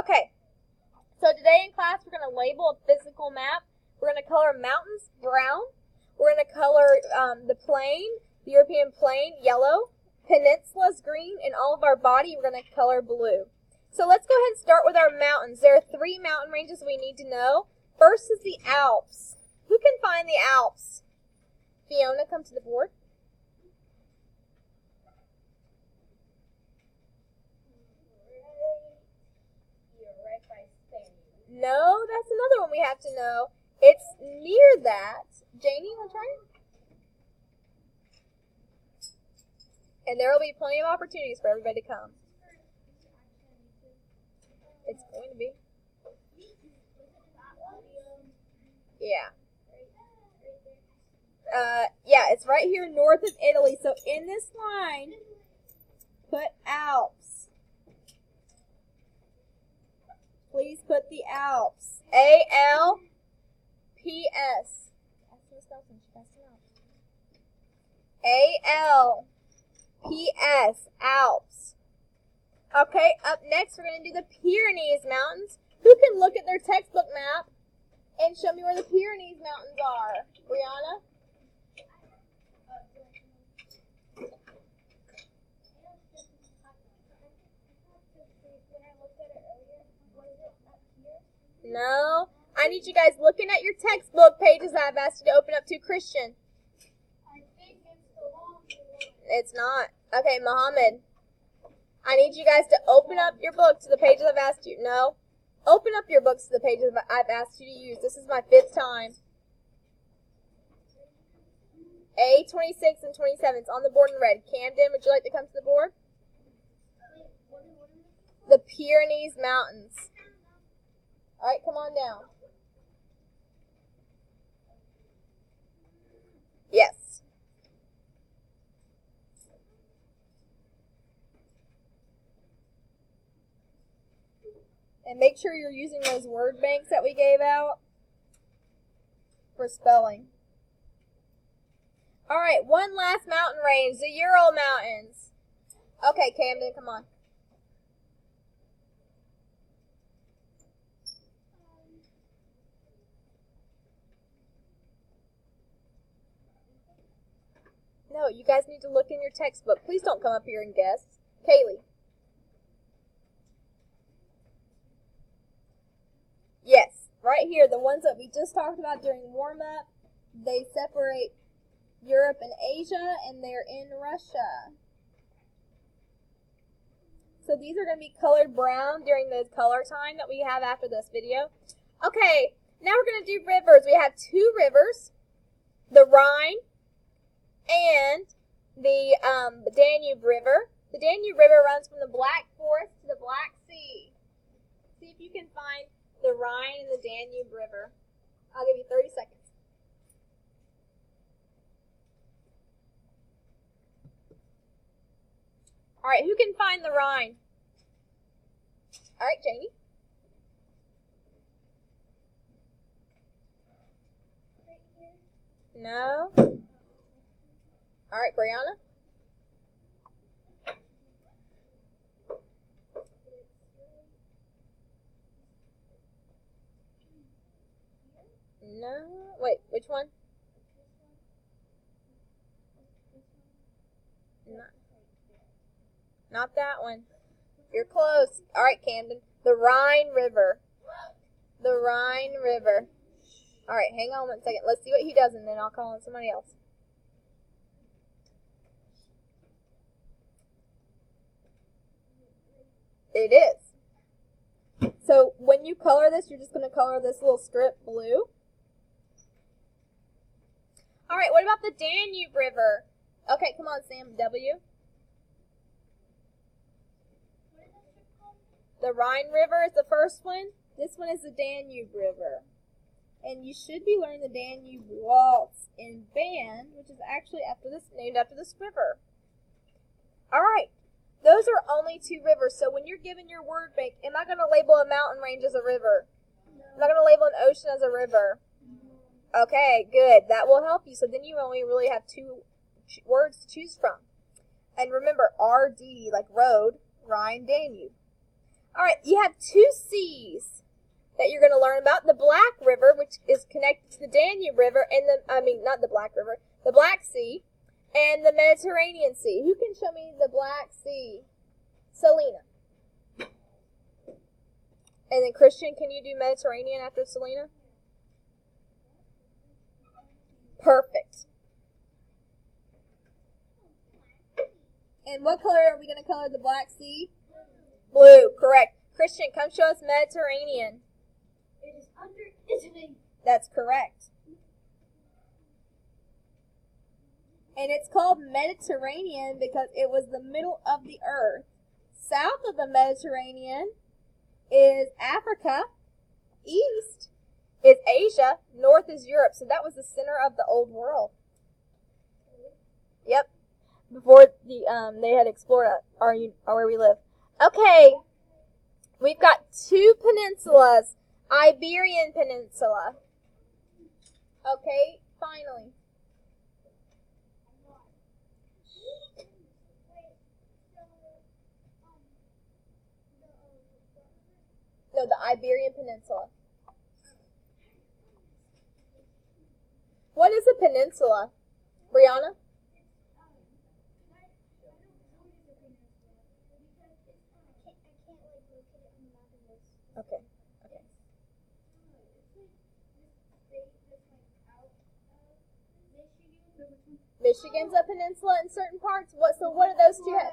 Okay, so today in class we're going to label a physical map. We're going to color mountains brown. We're going to color the plain, the European plain, yellow, peninsulas green, and all of our body we're going to color blue. So let's go ahead and start with our mountains. There are 3 mountain ranges we need to know. First is the Alps. Who can find the Alps? Fiona, come to the board. No, that's another one we have to know. It's near that. Janie, you want to try it? And there will be plenty of opportunities for everybody to come. It's going to be. Yeah. Yeah, it's right here north of Italy. So in this line, put Alps. Please put the Alps. A-L-P-S. A-L-P-S. Alps. Okay, up next we're going to do the Pyrenees Mountains. Who can look at their textbook map and show me where the Pyrenees Mountains are? Brianna? No. I need you guys looking at your textbook pages I've asked you to open up to. Christian. I think it's the long one. It's not. Okay, Mohammed. I need you guys to open up your books to the pages I've asked you. No. Open up your books to the pages I've asked you to use. This is my 5th time. A26 and 27. It's on the board in red. Camden, would you like to come to the board? The Pyrenees Mountains. All right, come on down. Yes. And make sure you're using those word banks that we gave out for spelling. All right, one last mountain range, the Ural Mountains. Okay, Camden, come on. No, you guys need to look in your textbook. Please don't come up here and guess. Kaylee. Yes, right here, the ones that we just talked about during warm-up, they separate Europe and Asia, and they're in Russia. So these are going to be colored brown during the color time that we have after this video. Okay, now we're going to do rivers. We have 2 rivers, the Rhine and the Danube River. The Danube River runs from the Black Forest to the Black Sea. See if you can find the Rhine and the Danube River. I'll give you 30 seconds. All right, who can find the Rhine? All right, Janie. Right here. No. All right, Brianna. No. Wait, which one? Not that one. You're close. All right, Camden. The Rhine River. The Rhine River. All right, hang on 1 second. Let's see what he does, and then I'll call on somebody else. It is. So when you color this, you're just going to color this little strip blue. All right, what about the Danube River? Okay, come on, Sam. W. The Rhine River is the first one. This one is the Danube River. And you should be learning the Danube Waltz in band, which is actually named after this river. All right. Those are only 2 rivers. So when you're given your word bank, am I going to label a mountain range as a river? Am I going to label an ocean as a river? Okay, good. That will help you. So then you only really have 2 words to choose from. And remember, RD, like road, Rhine, Danube. All right, you have two seas that you're going to learn about. The Black River, which is connected to the Danube River, and not the Black River, the Black Sea, and the Mediterranean Sea. Who can show me the Black Sea? Selena. And then Christian, can you do Mediterranean after Selena? Perfect. And what color are we going to color the Black Sea? Blue, correct. Christian, come show us Mediterranean. It is under Italy. That's correct. And it's called Mediterranean because it was the middle of the earth. South of the Mediterranean is Africa. East is Asia. North is Europe. So that was the center of the old world. Yep. Before they had explored where we live. Okay. We've got two peninsulas. Iberian Peninsula. Okay, finally. No, the Iberian Peninsula. What is a peninsula? Brianna? Okay. Michigan's a peninsula in certain parts. What do those two have?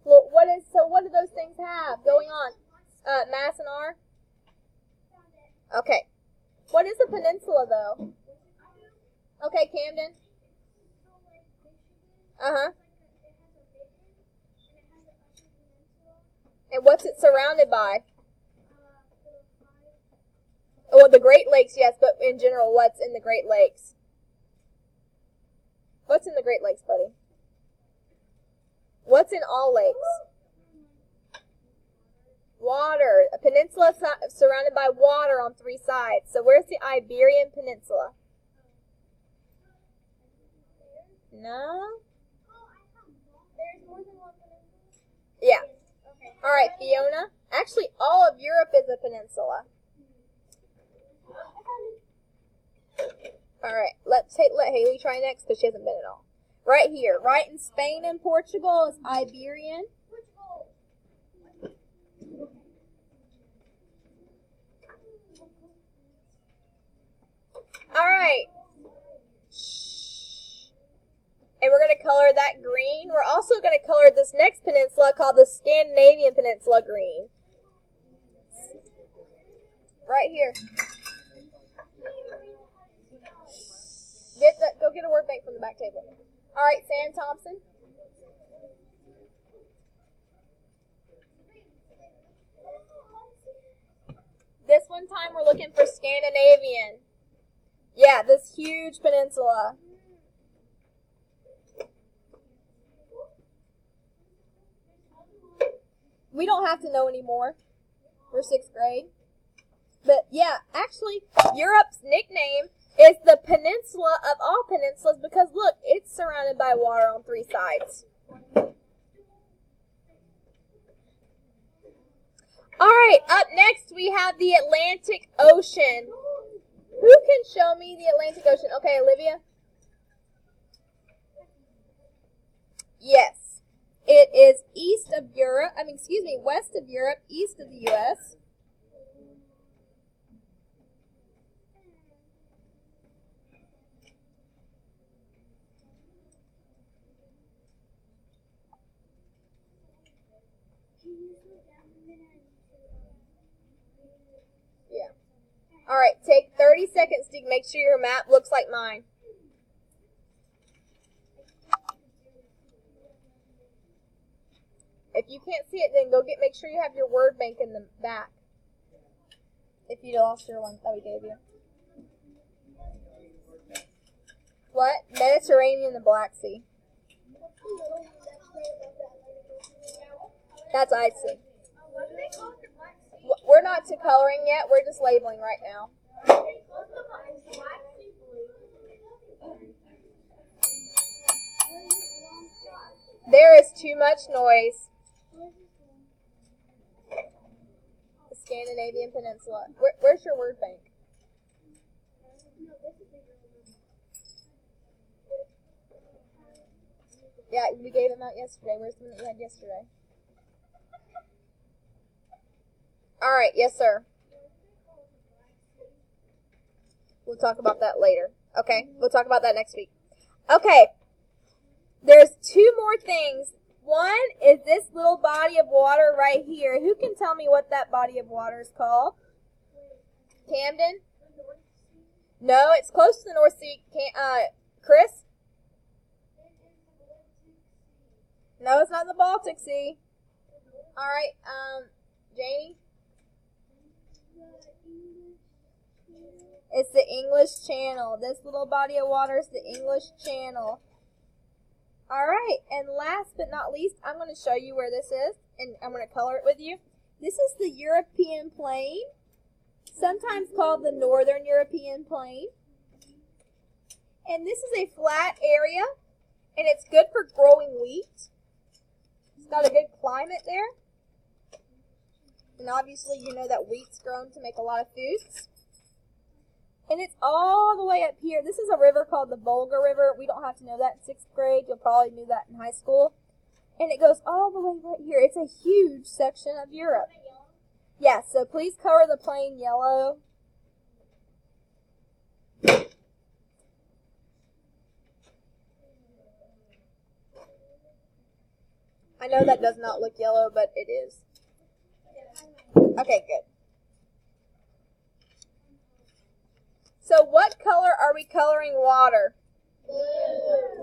What do those things have going on? Mass and R? Okay. What is a peninsula though? Okay, Camden. Uh-huh. And what's it surrounded by? Well, the Great Lakes, yes, but in general, what's in the Great Lakes? What's in the Great Lakes, buddy? What's in all lakes? Water. A peninsula surrounded by water on three sides. So where's the Iberian Peninsula? No? There's more than one peninsula? Yeah. Okay. All right, Fiona. Actually, all of Europe is a peninsula. All right, let Haley try next because she hasn't been at all. Right here, right in Spain and Portugal is Iberian. All right. Shh. And we're going to color that green. We're also going to color this next peninsula called the Scandinavian Peninsula green. Right here. Go get a word bank from the back table. All right, Sam Thompson. This one time we're looking for Scandinavian. Yeah, this huge peninsula. We don't have to know anymore. We're 6th grade. But yeah, actually, Europe's nickname is the peninsula of all peninsulas because look, it's surrounded by water on three sides. All right, up next we have the Atlantic Ocean. Who can show me the Atlantic Ocean? Okay, Olivia. Yes. It is west of Europe, east of the U.S. Yeah. All right, take 30 seconds to make sure your map looks like mine. If you can't see it, then make sure you have your word bank in the back. If you lost your one that we gave you. What? Mediterranean and Black Sea. That's I'd Sea. We're not to coloring yet. We're just labeling right now. There is too much noise. Scandinavian Peninsula. Where's your word bank? Yeah, we gave them out yesterday. Where's the one that you had yesterday? All right, yes, sir. We'll talk about that later. Okay, we'll talk about that next week. Okay, there's two more things. One is this little body of water right here. Who can tell me what that body of water is called? Camden? No, it's close to the North Sea. Chris? No, it's not the Baltic Sea. All right, Janie? It's the English Channel. This little body of water is the English Channel. All right, and last but not least, I'm going to show you where this is, and I'm going to color it with you. This is the European Plain, sometimes called the Northern European Plain. And this is a flat area, and it's good for growing wheat. It's got a good climate there. And obviously, you know that wheat's grown to make a lot of foods. And it's all the way up here. This is a river called the Volga River. We don't have to know that in 6th grade. You'll probably knew that in high school. And it goes all the way right here. It's a huge section of Europe. Yeah, so please color the plain yellow. I know that does not look yellow, but it is. Okay, good. So what color are we coloring water? Blue.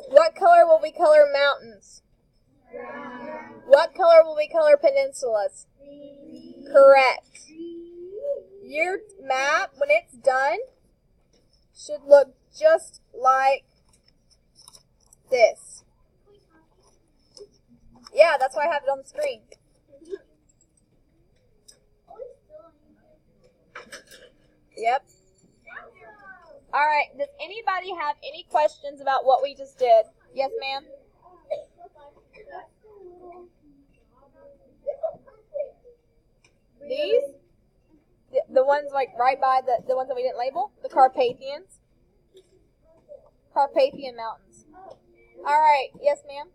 What color will we color mountains? Brown. What color will we color peninsulas? Green. Correct. Your map, when it's done, should look just like this. Yeah, that's why I have it on the screen. Yep. All right, does anybody have any questions about what we just did? Yes, ma'am? These? The ones like right by the ones that we didn't label? The Carpathians? Carpathian Mountains. All right, yes, ma'am?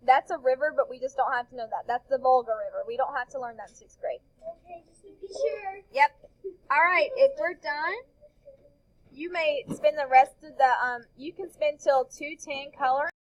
That's a river, but we just don't have to know that. That's the Volga River. We don't have to learn that in 6th grade. Okay, just to be sure. Yep. All right, if we're done, you may spend the rest of the, you can spend till 2:10 coloring.